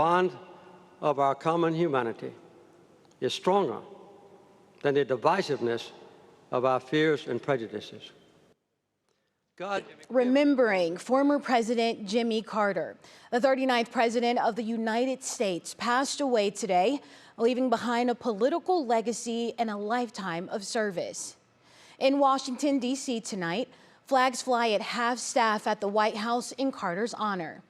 bond of our common humanity is stronger than the divisiveness of our fears and prejudices. Remembering former President Jimmy Carter, the 39th President of the United States, passed away today, leaving behind a political legacy and a lifetime of service. In Washington, D.C. tonight, flags fly at half-staff at the White House in Carter's honor.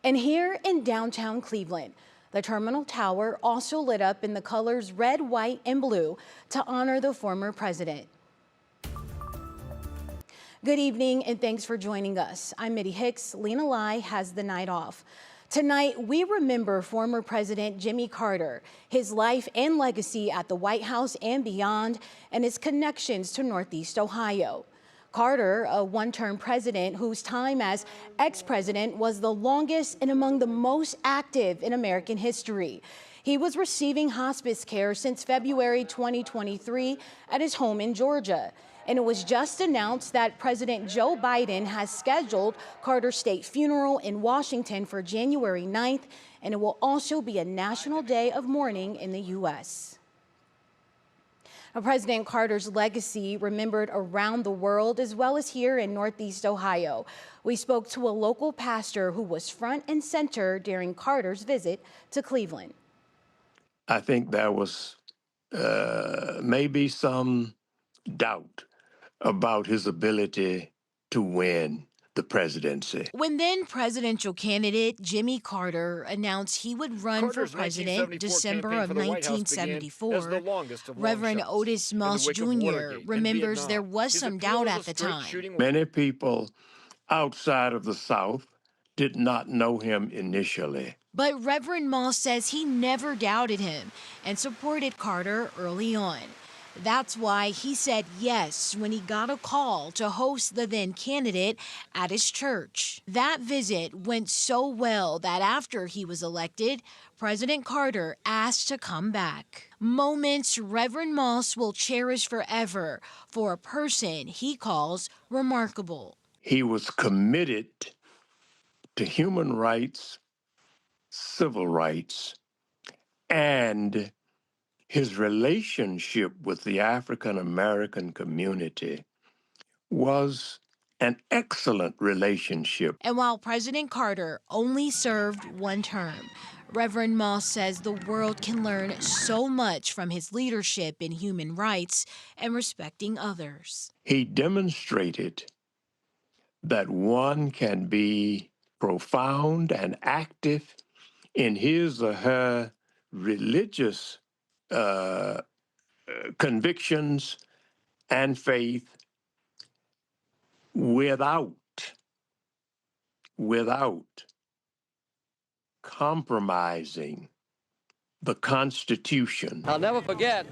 And here in downtown Cleveland, the Terminal Tower also lit up in the colors red, white, and blue to honor the former president. Good evening and thanks for joining us. I'm Mitty Hicks. Lena Lai has the night off. Tonight, we remember former President Jimmy Carter, his life and legacy at the White House and beyond, and his connections to Northeast Ohio. Carter, a one-term president whose time as ex-president was the longest and among the most active in American history. He was receiving hospice care since February 2023 at his home in Georgia. And it was just announced that President Joe Biden has scheduled Carter's state funeral in Washington for January 9th, and it will also be a national day of mourning in the U.S. Now, President Carter's legacy remembered around the world as well as here in Northeast Ohio. We spoke to a local pastor who was front and center during Carter's visit to Cleveland. I think there was maybe some doubt about his ability to win the presidency. When then presidential candidate Jimmy Carter announced he would run for president December of 1974, Reverend Otis Moss Jr. remembers there was some doubt at the time. Many people outside of the South did not know him initially. But Reverend Moss says he never doubted him and supported Carter early on. That's why he said yes when he got a call to host the then candidate at his church. That visit went so well that after he was elected, President Carter asked to come back. Moments Reverend Moss will cherish forever for a person he calls remarkable. He was committed to human rights, civil rights, and his relationship with the African American community was an excellent relationship. And while President Carter only served one term, Reverend Moss says the world can learn so much from his leadership in human rights and respecting others. He demonstrated that one can be profound and active in his or her religious convictions and faith without compromising the Constitution. I'll never forget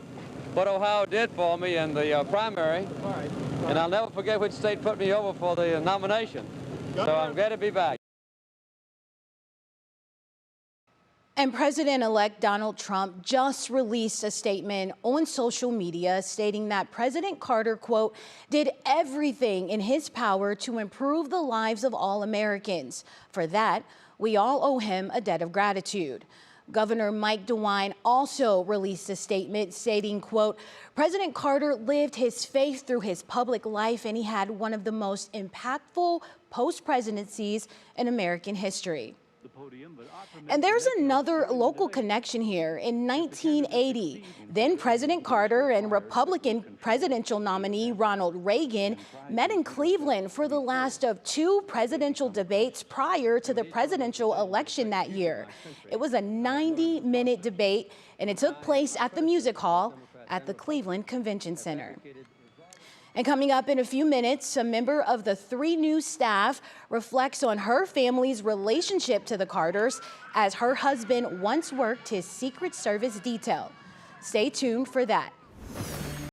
what Ohio did for me in the primary, and I'll never forget which state put me over for the nomination. So I'm glad to be back. And President-elect Donald Trump just released a statement on social media stating that President Carter, quote, did everything in his power to improve the lives of all Americans. For that, we all owe him a debt of gratitude. Governor Mike DeWine also released a statement stating, quote, President Carter lived his faith through his public life, and he had one of the most impactful post-presidencies in American history. And there's another local connection here. In 1980, then President Carter and Republican presidential nominee Ronald Reagan met in Cleveland for the last of two presidential debates prior to the presidential election that year. It was a 90-minute debate, and it took place at the Music Hall at the Cleveland Convention Center. And coming up in a few minutes, a member of the 3 News staff reflects on her family's relationship to the Carters as her husband once worked his Secret Service detail. Stay tuned for that.